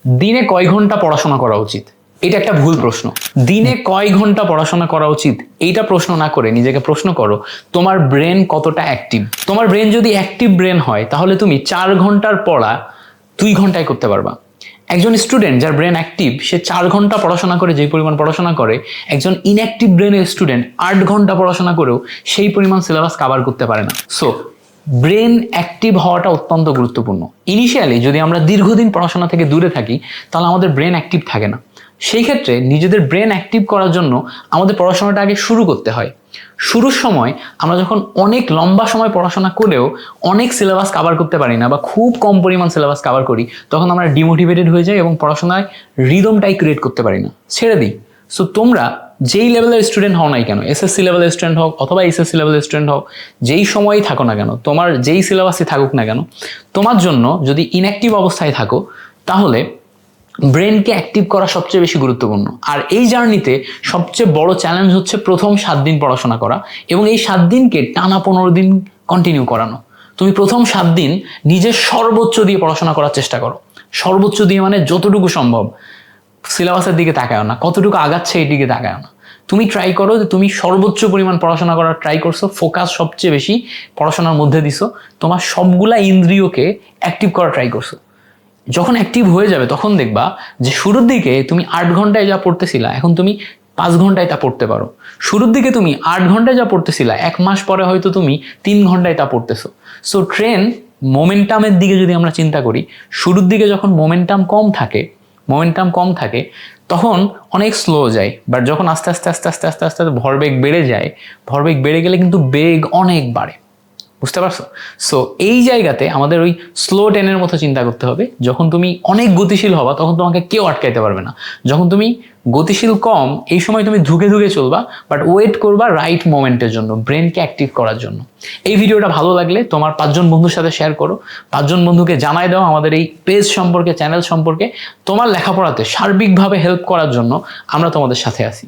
দিনে কয় ঘন্টা পড়াশোনা করা উচিত? এটা একটা ভুল প্রশ্ন। দিনে কয় ঘন্টা পড়াশোনা করা উচিত এইটা প্রশ্ন না করে নিজেকে প্রশ্ন করো তোমার ব্রেন কতটা অ্যাক্টিভ। তোমার ব্রেন যদি অ্যাক্টিভ ব্রেন হয় তাহলে তুমি 4 ঘন্টার পড়া 2 ঘন্টায় করতে পারবা। একজন স্টুডেন্ট যার ব্রেন অ্যাক্টিভ সে 4 ঘন্টা পড়াশোনা করে যেই পরিমাণ পড়াশোনা করে, একজন ইনঅ্যাক্টিভ ব্রেনের স্টুডেন্ট 8 ঘন্টা পড়াশোনা করেও সেই পরিমাণ সিলেবাস কভার করতে পারে না। সো ব্রেন অ্যাক্টিভ হওয়াটা অত্যন্ত গুরুত্বপূর্ণ। ইনিশিয়ালি যদি আমরা দীর্ঘদিন পড়াশোনা থেকে দূরে থাকি তাহলে আমাদের ব্রেন অ্যাক্টিভ থাকে না। সেই ক্ষেত্রে নিজেদের ব্রেন অ্যাক্টিভ করার জন্য আমাদের পড়াশোনাটা আগে শুরু করতে হয়। শুরুর সময় আমরা যখন অনেক লম্বা সময় পড়াশোনা করেও অনেক সিলেবাস কভার করতে পারি না বা খুব কম পরিমাণ সিলেবাস কভার করি, তখন আমরা ডিমোটিভেটেড হয়ে যাই এবং পড়াশোনায় রিদমটাই ক্রিয়েট করতে পারি না, ছেড়ে দিই। সো তোমরা যেই লেভেলের স্টুডেন্ট হও নাই কেন, এসএসসি লেভেলের স্টুডেন্ট হোক অথবা এসএসসি লেভেলের স্টুডেন্ট হোক, যেই সময়ই থাকো না কেন, তোমার যেই সিলেবাসই থাকুক না কেন, তোমার জন্য যদি ইনঅ্যাক্টিভ অবস্থায় থাকো তাহলে ব্রেনকে অ্যাক্টিভ করা সবচেয়ে বেশি গুরুত্বপূর্ণ। আর এই জার্নিতে সবচেয়ে বড় চ্যালেঞ্জ হচ্ছে প্রথম 7 দিন পড়াশোনা করা এবং এই 7 দিনকে টানা 15 দিন কন্টিনিউ করানো। তুমি প্রথম 7 দিন নিজের সর্বোচ্চ দিয়ে পড়াশোনা করার চেষ্টা করো। সর্বোচ্চ দিয়ে মানে যতটুকু সম্ভব। সিলেবাসের দিকে তাকাও না, কতটুকু আগাচ্ছে এই দিকে তাকাও না। তুমি ট্রাই করো যে তুমি সর্বোচ্চ পরিমাণ পড়াশোনা করার ট্রাই করছো, ফোকাস সবচেয়ে বেশি পড়াশোনার মধ্যে দিছো, তোমার সবগুলা ইন্দ্রিয়কে অ্যাক্টিভ করা ট্রাই করছো। যখন অ্যাক্টিভ হয়ে যাবে তখন দেখবা যে শুরুর দিকে তুমি 8 ঘন্টায় যা পড়তেছিলা এখন তুমি 5 ঘন্টায় তা পড়তে পারো। শুরুর দিকে তুমি 8 ঘন্টায় যা পড়তেছিলা 1 মাস পরে হয়তো তুমি 3 ঘন্টায় তা পড়তেছো। সো ট্রেন মোমেন্টামের দিকে যদি আমরা চিন্তা করি, শুরুর দিকে যখন মোমেন্টাম কম থাকে তখন অনেক স্লো যায়, বাট যখন আস্তে আস্তে আস্তে আস্তে আস্তে আস্তে ভরবেগ বেড়ে যায়, ভরবেগ বেড়ে গেলে কিন্তু বেগ অনেক বাড়ে। বুঝতে পারছো? সো এই জায়গাতে আমাদের ওই স্লো ট্রেনের মতো চিন্তা করতে হবে। যখন তুমি অনেক গতিশীল হবা তখন তোমাকে কেউ আটকাইতে পারবে না। যখন তুমি গতিশীল কম, এই সময় তুমি ধুকে ধুকে চলবা, বাট ওয়েট করবা রাইট মোমেন্টের জন্য, ব্রেনকে অ্যাক্টিভ করার জন্য। এই ভিডিওটা ভালো লাগলে তোমার 5 জন বন্ধুর সাথে শেয়ার করো। 5 জন বন্ধুকে জানাই দাও আমাদের এই পেজ সম্পর্কে, চ্যানেল সম্পর্কে। তোমার লেখাপড়াতে সার্বিকভাবে হেল্প করার জন্য আমরা তোমাদের সাথে আছি।